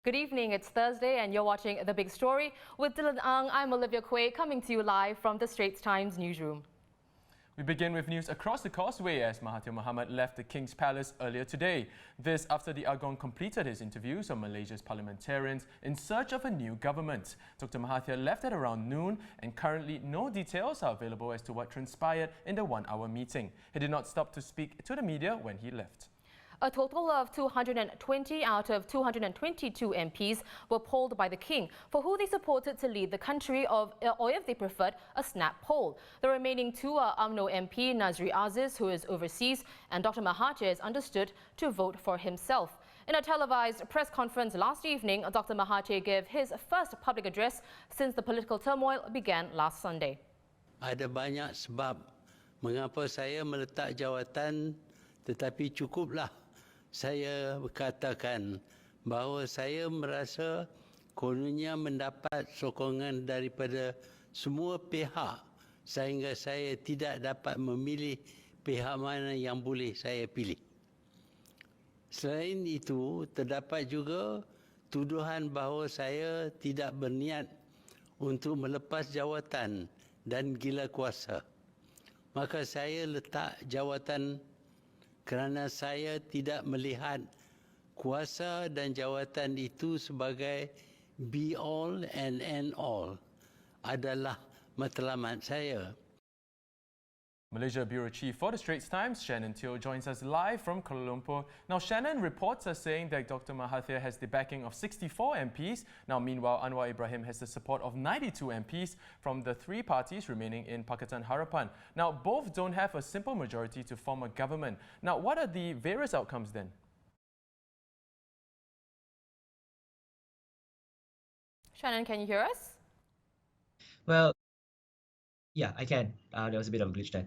Good evening, it's Thursday and you're watching The Big Story. With Dylan Ang, I'm Olivia Quay coming to you live from the Straits Times newsroom. We begin with news across the causeway as Mahathir Mohamad left the King's Palace earlier today. This after the Agong completed his interviews on Malaysia's parliamentarians in search of a new government. Dr. Mahathir left at around noon and currently no details are available as to what transpired in the one-hour meeting. He did not stop to speak to the media when he left. A total of 220 out of 222 MPs were polled by the King for who they supported to lead the country or if they preferred a snap poll. The remaining two are UMNO MP Nazri Aziz, who is overseas, and Dr. Mahathir is understood to vote for himself. In a televised press conference last evening, Dr. Mahathir gave his first public address since the political turmoil began last Sunday. Ada banyak sebab mengapa saya meletak jawatan, tetapi cukuplah saya berkatakan bahawa saya merasa kononnya mendapat sokongan daripada semua pihak sehingga saya tidak dapat memilih pihak mana yang boleh saya pilih. Selain itu, terdapat juga tuduhan bahawa saya tidak berniat untuk melepas jawatan dan gila kuasa. Maka saya letak jawatan kerana saya tidak melihat kuasa dan jawatan itu sebagai be all and end all adalah matlamat saya. Malaysia Bureau Chief for the Straits Times, Shannon Teoh, joins us live from Kuala Lumpur. Now, Shannon, reports are saying that Dr. Mahathir has the backing of 64 MPs. Now, meanwhile, Anwar Ibrahim has the support of 92 MPs from the three parties remaining in Pakatan Harapan. Now, both don't have a simple majority to form a government. Now, what are the various outcomes then? Shannon, can you hear us? Well, yeah, I can. There was a bit of a glitch there.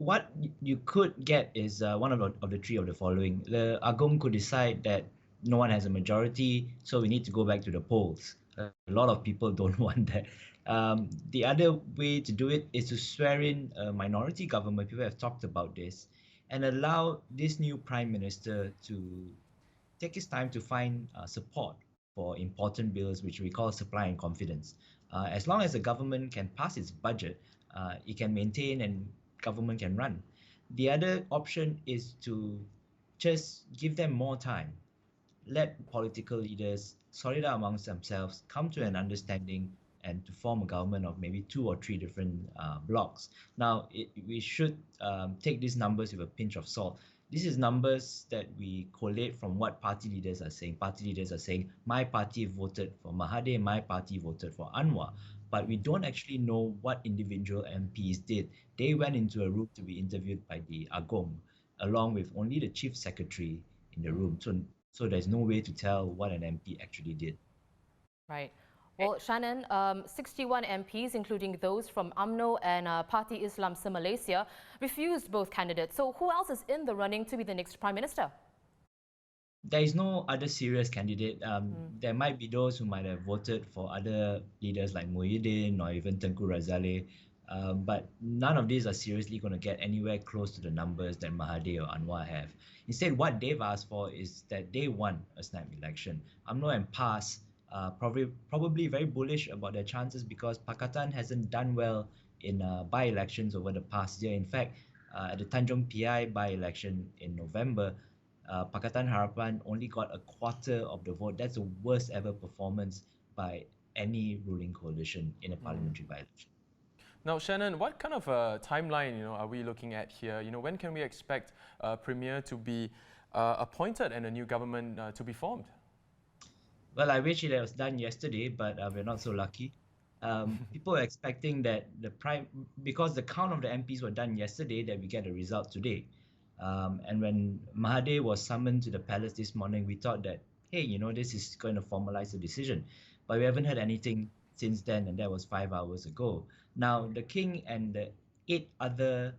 What you could get is one of the three of the following. The Agong could decide that no one has a majority, so we need to go back to the polls. A lot of people don't want that. The other way to do it is to swear in a minority government. People have talked about this, and allow this new prime minister to take his time to find support for important bills, which we call supply and confidence. As long as the government can pass its budget, it can maintain and government can run. The other option is to just give them more time. Let political leaders sort it out amongst themselves, come to an understanding, and to form a government of maybe 2 or 3 different blocks. Now, we should take these numbers with a pinch of salt. This is numbers that we collate from what party leaders are saying. Party leaders are saying, my party voted for Mahathir, my party voted for Anwar. But we don't actually know what individual MPs did. They went into a room to be interviewed by the Agong, along with only the chief secretary in the room. So there's no way to tell what an MP actually did. Right. Well, Shannon, 61 MPs, including those from UMNO and Parti Islam Se-Malaysia, refused both candidates. So who else is in the running to be the next Prime Minister? There is no other serious candidate. There might be those who might have voted for other leaders like Muhyiddin or even Tengku Razaleigh, but none of these are seriously going to get anywhere close to the numbers that Mahathir or Anwar have. Instead, what they've asked for is that they want a snap election. UMNO and PAS probably very bullish about their chances because Pakatan hasn't done well in by-elections over the past year. In fact, at the Tanjung PI by-election in November, Pakatan Harapan only got a quarter of the vote. That's the worst ever performance by any ruling coalition in a parliamentary by-election. Now, Shannon, what kind of a timeline are we looking at here? When can we expect a premier to be appointed and a new government to be formed? Well, I wish it was done yesterday, but we're not so lucky. People are expecting that because the count of the MPs were done yesterday, that we get a result today. And when Mahathir was summoned to the palace this morning, we thought that, hey, this is going to formalize the decision. But we haven't heard anything since then, and that was 5 hours ago. Now, the king and the 8 other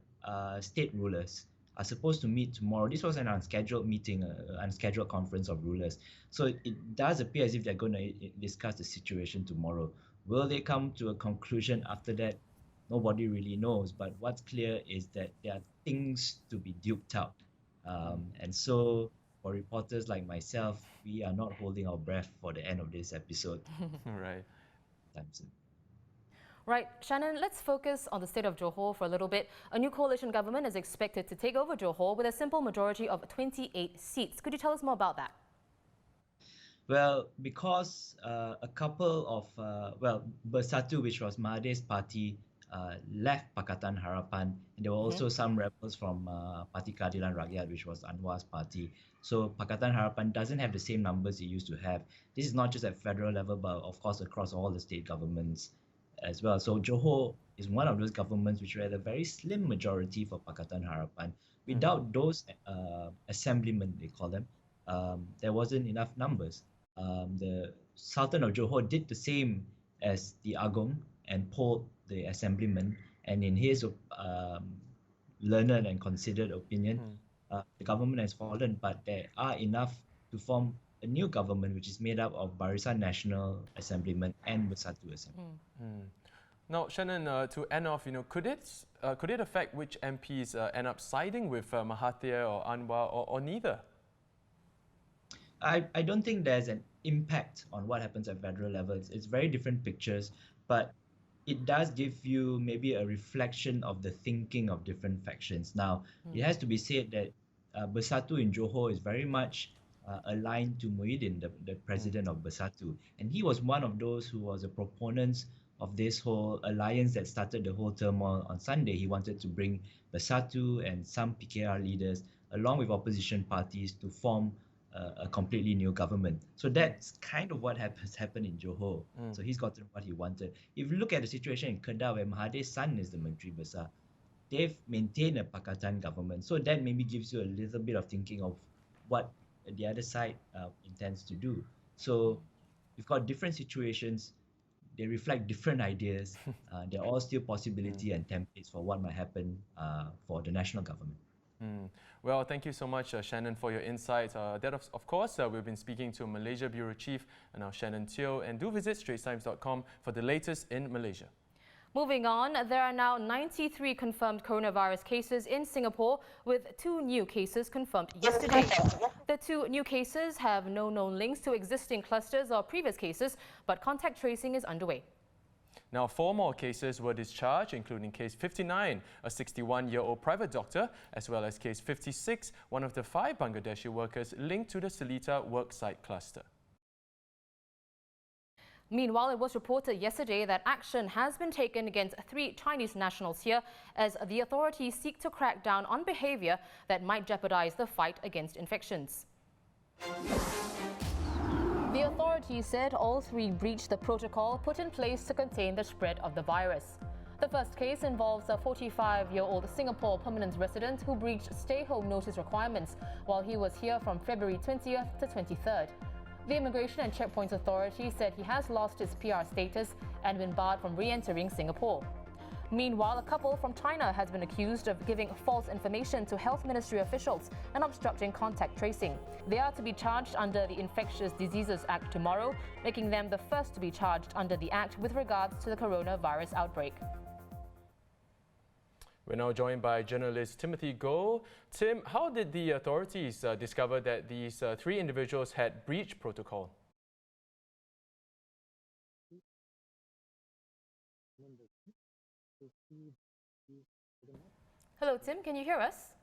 state rulers are supposed to meet tomorrow. This was an unscheduled meeting, unscheduled conference of rulers. So it does appear as if they're going to discuss the situation tomorrow. Will they come to a conclusion after that? Nobody really knows. But what's clear is that there are things to be duked out. And so for reporters like myself, we are not holding our breath for the end of this episode. Right. Time soon. Right, Shannon, let's focus on the state of Johor for a little bit. A new coalition government is expected to take over Johor with a simple majority of 28 seats. Could you tell us more about that? Well, because a couple of, Bersatu, which was Mahathir's party, left Pakatan Harapan, and there were also some rebels from Parti Keadilan Rakyat, which was Anwar's party. So Pakatan Harapan doesn't have the same numbers it used to have. This is not just at federal level, but of course across all the state governments as well. So Johor is one of those governments which had a very slim majority for Pakatan Harapan. Without those assemblymen, they call them, there wasn't enough numbers. The Sultan of Johor did the same as the Agong and polled the assemblymen, and in his learned and considered opinion, the government has fallen, but there are enough to form a new government which is made up of Barisan Nasional Assemblymen and Bersatu Assemblymen. Now, Shannon, to end off, could it affect which MPs end up siding with Mahathir or Anwar or neither? I don't think there's an impact on what happens at federal level. It's very different pictures, but it does give you maybe a reflection of the thinking of different factions. Now, it has to be said that Bersatu in Johor is very much aligned to Muhyiddin, the president of Bersatu. And he was one of those who was a proponent of this whole alliance that started the whole turmoil on Sunday. He wanted to bring Bersatu and some PKR leaders, along with opposition parties, to form a completely new government. So that's kind of what has happened in Johor. So he's gotten what he wanted. If you look at the situation in Kedah, where Mahathir's son is the Menteri Besar, they've maintained a Pakatan government. So that maybe gives you a little bit of thinking of what the other side intends to do. So we've got different situations. They reflect different ideas. They're all still possibility and templates for what might happen for the national government. Well, thank you so much, Shannon, for your insights. That, of course, we've been speaking to Malaysia Bureau Chief, now Shannon Teoh, and do visit straitstimes.com for the latest in Malaysia. Moving on, there are now 93 confirmed coronavirus cases in Singapore, with 2 new cases confirmed yesterday. The 2 new cases have no known links to existing clusters or previous cases, but contact tracing is underway. Now, 4 more cases were discharged, including case 59, a 61-year-old private doctor, as well as case 56, one of the 5 Bangladeshi workers linked to the Seletar worksite cluster. Meanwhile, it was reported yesterday that action has been taken against 3 Chinese nationals here as the authorities seek to crack down on behavior that might jeopardize the fight against infections. The authorities said all 3 breached the protocol put in place to contain the spread of the virus. The first case involves a 45-year-old Singapore permanent resident who breached stay-home notice requirements while he was here from February 20th to 23rd. The Immigration and Checkpoints Authority said he has lost his PR status and been barred from re-entering Singapore. Meanwhile, a couple from China has been accused of giving false information to Health Ministry officials and obstructing contact tracing. They are to be charged under the Infectious Diseases Act tomorrow, making them the first to be charged under the Act with regards to the coronavirus outbreak. We're now joined by journalist Timothy Goh. Tim, how did the authorities discover that these 3 individuals had breached protocol? Hello, Tim, can you hear us?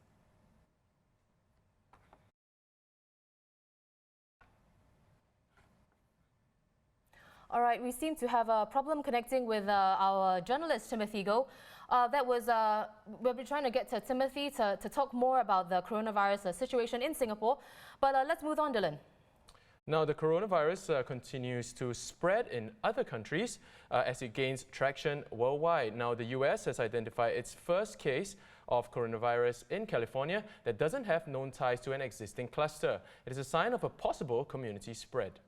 All right, we seem to have a problem connecting with our journalist, Timothy Goh. We've been trying to get to Timothy to talk more about the coronavirus situation in Singapore. But let's move on, Dylan. Now, the coronavirus continues to spread in other countries as it gains traction worldwide. Now, the US has identified its first case of coronavirus in California that doesn't have known ties to an existing cluster. It is a sign of a possible community spread.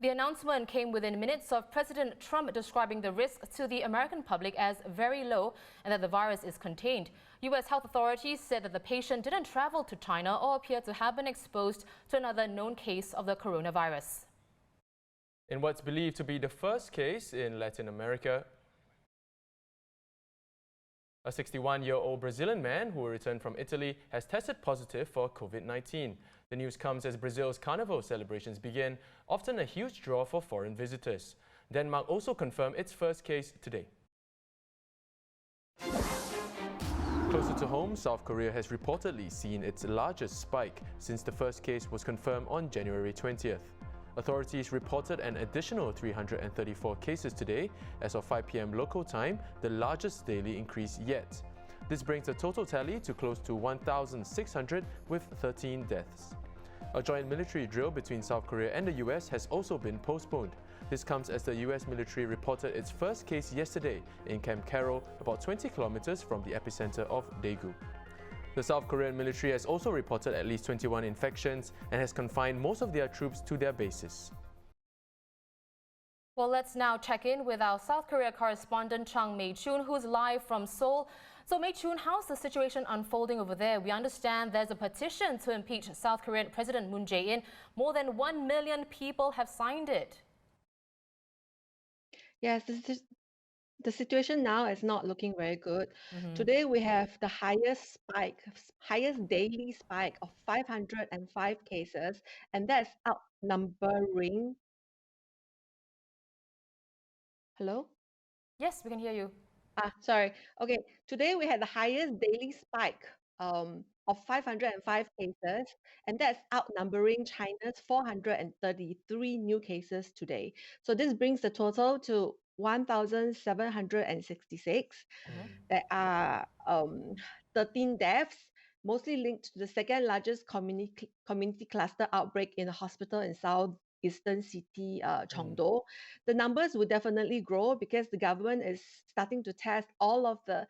The announcement came within minutes of President Trump describing the risk to the American public as very low and that the virus is contained. U.S. health authorities said that the patient didn't travel to China or appear to have been exposed to another known case of the coronavirus. In what's believed to be the first case in Latin America, A 61-year-old Brazilian man who returned from Italy has tested positive for COVID-19. The news comes as Brazil's carnival celebrations begin, often a huge draw for foreign visitors. Denmark also confirmed its first case today. Closer to home, South Korea has reportedly seen its largest spike since the first case was confirmed on January 20th. Authorities reported an additional 334 cases today, as of 5 p.m. local time, the largest daily increase yet. This brings the total tally to close to 1,600 with 13 deaths. A joint military drill between South Korea and the US has also been postponed. This comes as the US military reported its first case yesterday in Camp Carroll, about 20 kilometers from the epicenter of Daegu. The South Korean military has also reported at least 21 infections and has confined most of their troops to their bases. Well, let's now check in with our South Korea correspondent Chang Mei-chun, who's live from Seoul. So Mei-chun, how's the situation unfolding over there? We understand there's a petition to impeach South Korean President Moon Jae-in. More than 1 million people have signed it. Yes, the situation now is not looking very good. Today we have the highest daily spike of 505 cases, and that's outnumbering. Hello? Yes, we can hear you. Sorry. Okay, today we had the highest daily spike of 505 cases, and that's outnumbering China's 433 new cases today. So this brings the total to 1,766. There are 13 deaths, mostly linked to the second largest community cluster outbreak in a hospital in southeastern city, Cheongdo. The numbers will definitely grow because the government is starting to test all of the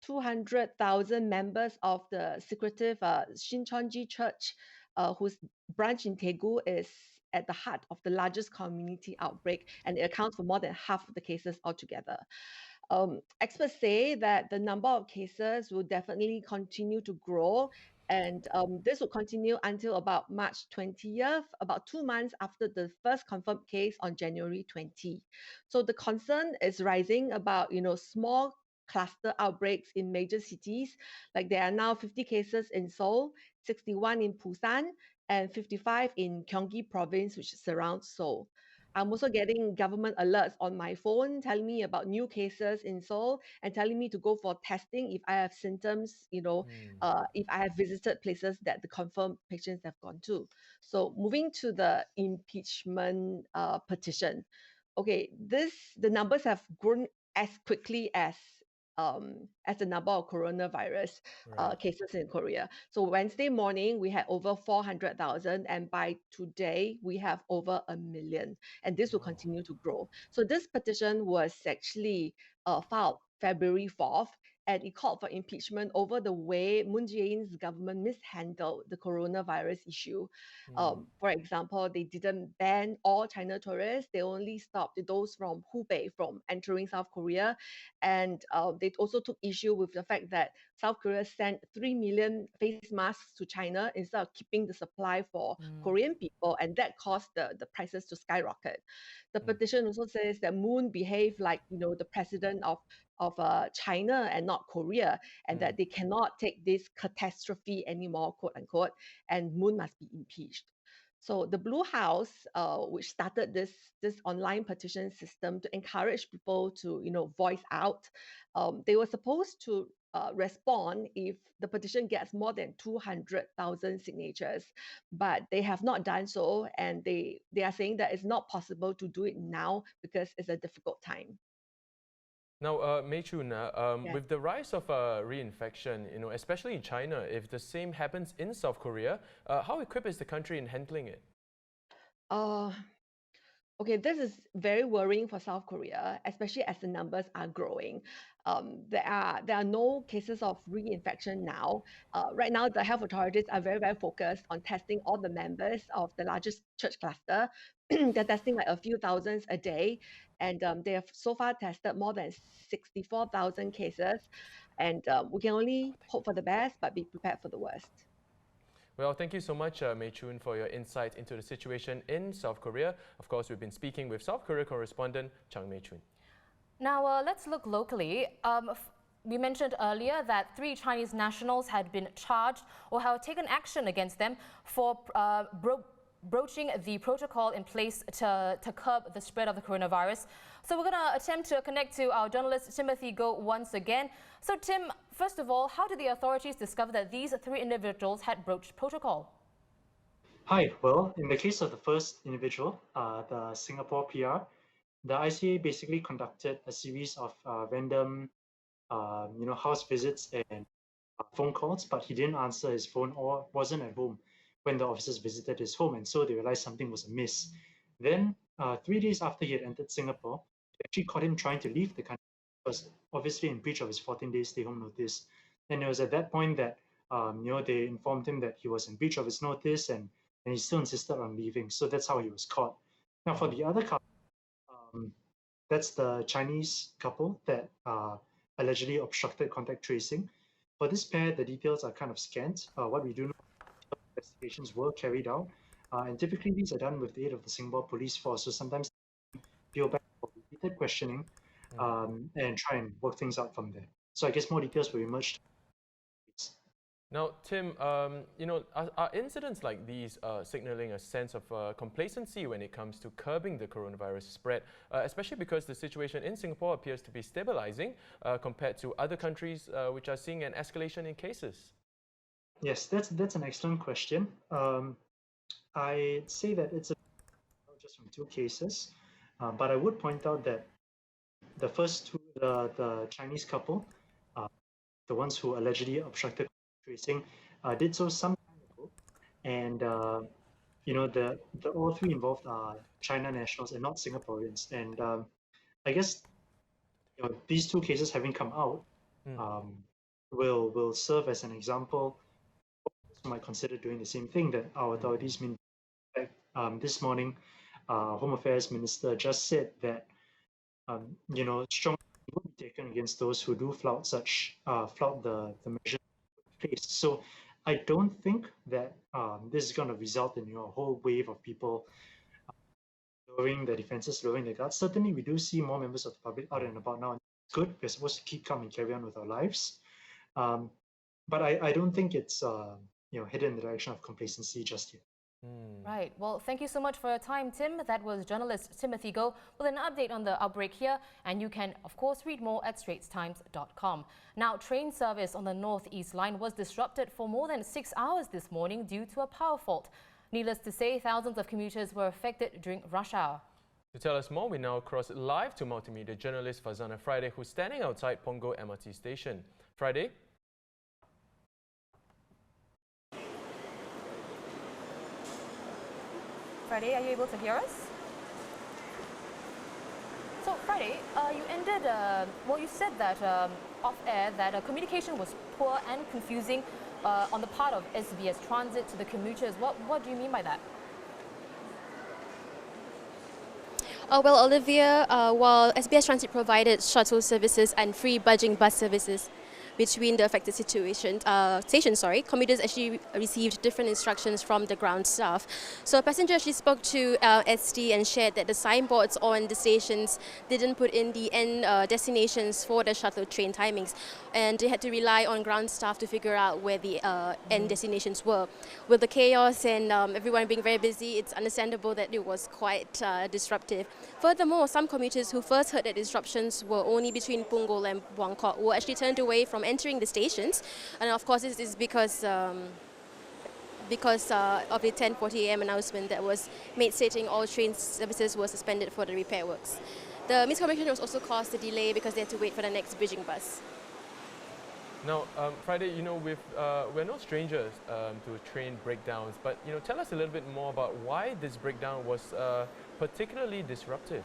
200,000 members of the secretive Shincheonji Church, whose branch in Daegu is at the heart of the largest community outbreak, and it accounts for more than half of the cases altogether. Experts say that the number of cases will definitely continue to grow, and this will continue until about March 20th, about 2 months after the first confirmed case on January 20. So the concern is rising about, small cluster outbreaks in major cities. Like there are now 50 cases in Seoul, 61 in Busan, and 55 in Gyeonggi province, which surrounds Seoul. I'm also getting government alerts on my phone telling me about new cases in Seoul and telling me to go for testing if I have symptoms, if I have visited places that the confirmed patients have gone to. So moving to the impeachment petition. Okay, the numbers have grown as quickly as the number of coronavirus cases in Korea. So Wednesday morning, we had over 400,000, and by today, we have over 1 million, and this will continue to grow. So this petition was actually filed February 4th, and it called for impeachment over the way Moon Jae-in's government mishandled the coronavirus issue. For example, they didn't ban all China tourists. They only stopped those from Hubei from entering South Korea. And they also took issue with the fact that South Korea sent 3 million face masks to China instead of keeping the supply for Korean people. And that caused the prices to skyrocket. The petition also says that Moon behaved like, the president of China and not Korea, and that they cannot take this catastrophe anymore, quote unquote, and Moon must be impeached. So the Blue House, which started this online petition system to encourage people to voice out, they were supposed to respond if the petition gets more than 200,000 signatures, but they have not done so, and they are saying that it's not possible to do it now because it's a difficult time. Now, Mei-chun, with the rise of reinfection, especially in China, if the same happens in South Korea, how equipped is the country in handling it? Okay, this is very worrying for South Korea, especially as the numbers are growing. There are no cases of reinfection now. Right now, the health authorities are very, very focused on testing all the members of the largest church cluster. They're testing like a few thousands a day, and they have so far tested more than 64,000 cases. And we can only hope for the best, but be prepared for the worst. Well, thank you so much, Mei-chun, for your insight into the situation in South Korea. Of course, we've been speaking with South Korea correspondent Chang Mei-chun. Now, let's look locally. we mentioned earlier that 3 Chinese nationals had been charged or have taken action against them for broaching the protocol in place to curb the spread of the coronavirus. So we're going to attempt to connect to our journalist Timothy Goh once again. So Tim, first of all, how did the authorities discover that these 3 individuals had broached protocol? Hi, well, in the case of the first individual, the Singapore PR, the ICA basically conducted a series of random, house visits and phone calls, but he didn't answer his phone or wasn't at home when the officers visited his home, and so they realized something was amiss. Then, 3 days after he had entered Singapore, they actually caught him trying to leave the country. He was obviously in breach of his 14-day stay-home notice, and it was at that point that they informed him that he was in breach of his notice, and he still insisted on leaving. So that's how he was caught. Now, for the other couple, that's the Chinese couple that allegedly obstructed contact tracing. For this pair, the details are kind of scant. What we do know, investigations were carried out, and typically these are done with the aid of the Singapore Police Force. So sometimes go back for repeated questioning and try and work things out from there. So I guess more details will emerge. Now, Tim, are incidents like these signaling a sense of complacency when it comes to curbing the coronavirus spread, especially because the situation in Singapore appears to be stabilizing compared to other countries which are seeing an escalation in cases? Yes, that's an excellent question. I say that it's just from 2 cases, but I would point out that the first 2, the Chinese couple, the ones who allegedly obstructed tracing, did so some time ago, and the all 3 involved are China nationals and not Singaporeans. And I guess these 2 cases having come out will serve as an example who might consider doing the same thing that our authorities mean. This morning, Home Affairs Minister just said that strong action will be taken against those who do flout the measures in place. So I don't think that this is going to result in a whole wave of people lowering their defenses, lowering their guards. Certainly, we do see more members of the public out and about now, and it's good. We're supposed to keep calm and carry on with our lives. But I don't think it's headed in the direction of complacency just yet. Right. Well, thank you so much for your time, Tim. That was journalist Timothy Goh with an update on the outbreak here. And you can, of course, read more at straitstimes.com. Now, train service on the North-East line was disrupted for more than 6 hours this morning due to a power fault. Needless to say, thousands of commuters were affected during rush hour. To tell us more, we now cross live to multimedia journalist Fazana Friday, who's standing outside Punggol MRT station. Friday? Friday, are you able to hear us? So, Friday, you ended, you said that off-air that communication was poor and confusing on the part of SBS Transit to the commuters. What do you mean by that? Well, Olivia, while SBS Transit provided shuttle services and free budging bus services between the affected stations, commuters actually received different instructions from the ground staff. So a passenger actually spoke to ST and shared that the signboards on the stations didn't put in the end destinations for the shuttle train timings, and they had to rely on ground staff to figure out where the end destinations were. With the chaos and everyone being very busy, it's understandable that it was quite disruptive. Furthermore, some commuters who first heard that disruptions were only between Punggol and Buangkok were actually turned away from entering the stations, and of course this is because of the 10:40 a.m. announcement that was made stating all train services were suspended for the repair works. The miscommunication was also caused a delay because they had to wait for the next bridging bus. Now, Friday, we're no strangers to train breakdowns, but tell us a little bit more about why this breakdown was particularly disruptive.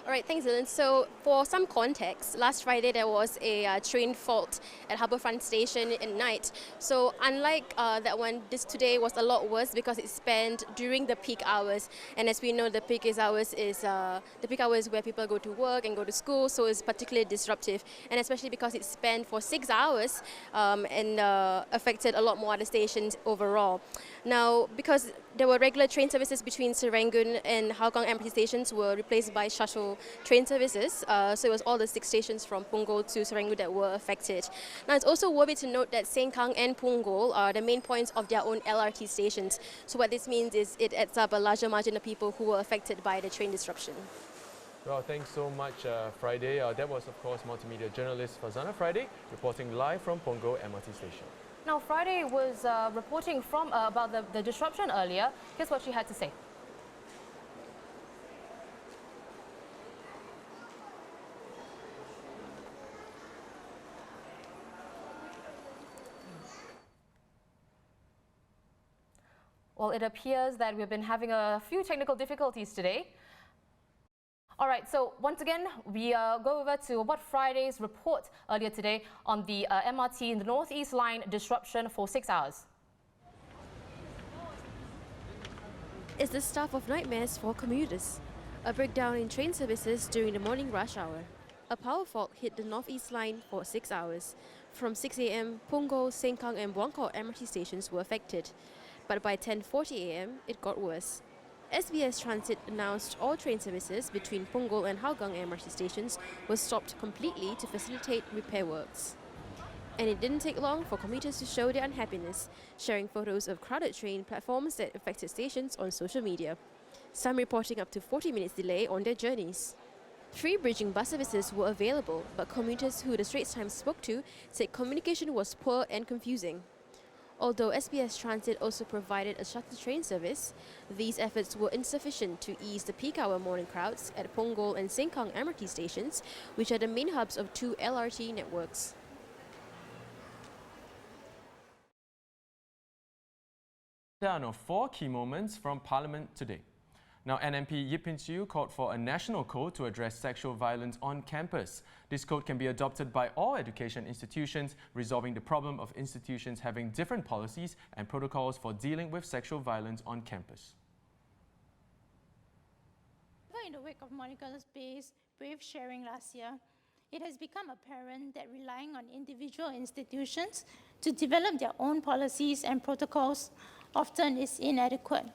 All right, thanks, Dylan. So for some context, last Friday there was a train fault at Harbourfront Station at night. So unlike that one, this today was a lot worse because it spanned during the peak hours. And as we know, the peak hours is where people go to work and go to school, so it's particularly disruptive. And especially because it spanned for 6 hours and affected a lot more other stations overall. Now, because there were regular train services between Serangoon and Hougang MRT stations were replaced by shuttle local train services. So it was all the 6 stations from Punggol to Serangoon that were affected. Now it's also worthy to note that Sengkang and Punggol are the main points of their own LRT stations. So what this means is it adds up a larger margin of people who were affected by the train disruption. Well, thanks so much, Friday. That was, of course, multimedia journalist Fazana Friday reporting live from Punggol MRT station. Now, Friday was reporting from about the disruption earlier. Here's what she had to say. Well, it appears that we've been having a few technical difficulties today. All right, so once again, we go over to what Friday's report earlier today on the MRT in the Northeast Line disruption for 6 hours. It's the stuff of nightmares for commuters. A breakdown in train services during the morning rush hour. A power fault hit the Northeast Line for 6 hours. From 6 a.m., Punggol, Sengkang and Buangkok MRT stations were affected. But by 10:40 a.m., it got worse. SBS Transit announced all train services between Punggol and Hougang MRT stations were stopped completely to facilitate repair works. And it didn't take long for commuters to show their unhappiness, sharing photos of crowded train platforms at affected stations on social media. Some reporting up to 40 minutes delay on their journeys. Free bridging bus services were available, but commuters who the Straits Times spoke to said communication was poor and confusing. Although SBS Transit also provided a shuttle train service, these efforts were insufficient to ease the peak hour morning crowds at Punggol and Sengkang MRT stations, which are the main hubs of 2 LRT networks. Down of 4 key moments from Parliament today. Now, NMP Yip Pin Chew called for a national code to address sexual violence on campus. This code can be adopted by all education institutions, resolving the problem of institutions having different policies and protocols for dealing with sexual violence on campus. In the wake of Monica's Bay's brave sharing last year, it has become apparent that relying on individual institutions to develop their own policies and protocols often is inadequate.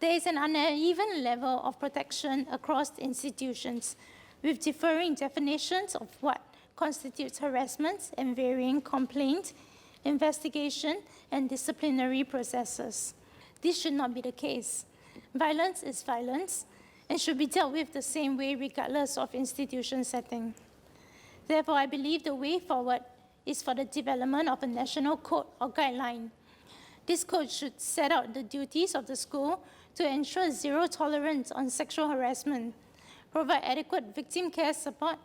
There is an uneven level of protection across institutions, with differing definitions of what constitutes harassment and varying complaint, investigation, and disciplinary processes. This should not be the case. Violence is violence and should be dealt with the same way regardless of institution setting. Therefore, I believe the way forward is for the development of a national code or guideline. This code should set out the duties of the school to ensure zero tolerance on sexual harassment, provide adequate victim care support,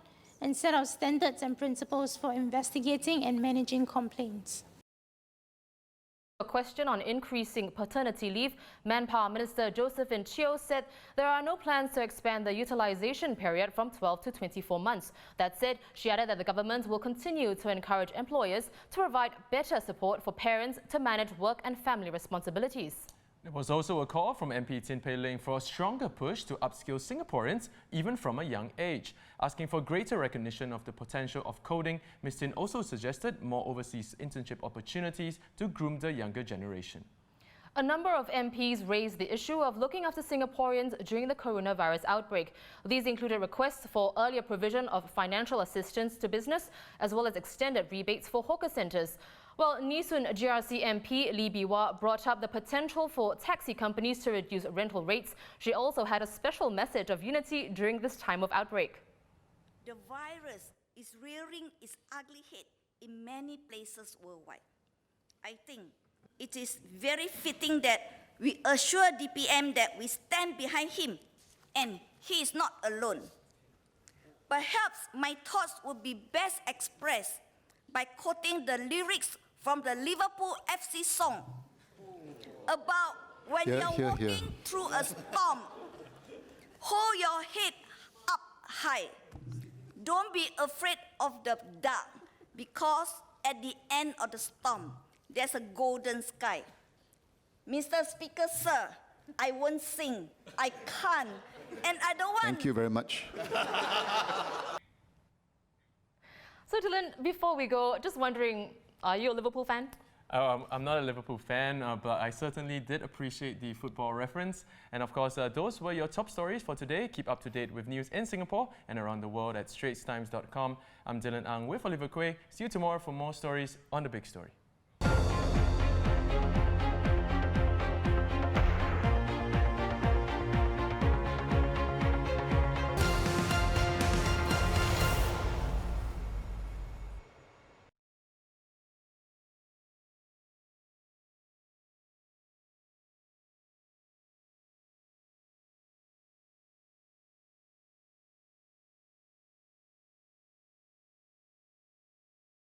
and set out standards and principles for investigating and managing complaints. A question on increasing paternity leave, Manpower Minister Josephine Teoh said there are no plans to expand the utilisation period from 12 to 24 months. That said, she added that the government will continue to encourage employers to provide better support for parents to manage work and family responsibilities. There was also a call from MP Tin Pei Ling for a stronger push to upskill Singaporeans even from a young age. Asking for greater recognition of the potential of coding, Ms Tin also suggested more overseas internship opportunities to groom the younger generation. A number of MPs raised the issue of looking after Singaporeans during the coronavirus outbreak. These included requests for earlier provision of financial assistance to business, as well as extended rebates for hawker centres. Well, Nisun GRC MP Lee Biwa brought up the potential for taxi companies to reduce rental rates. She also had a special message of unity during this time of outbreak. The virus is rearing its ugly head in many places worldwide. I think it is very fitting that we assure DPM that we stand behind him and he is not alone. Perhaps my thoughts would be best expressed by quoting the lyrics from the Liverpool FC song about when you're walking through a storm, hold your head up high. Don't be afraid of the dark, because at the end of the storm, there's a golden sky. Mr. Speaker, sir, I won't sing, I can't, and I don't want... Thank you very much. So Dylan, before we go, just wondering, are you a Liverpool fan? I'm not a Liverpool fan, but I certainly did appreciate the football reference. And of course, those were your top stories for today. Keep up to date with news in Singapore and around the world at straitstimes.com. I'm Dylan Ang with Oliver Quay. See you tomorrow for more stories on The Big Story.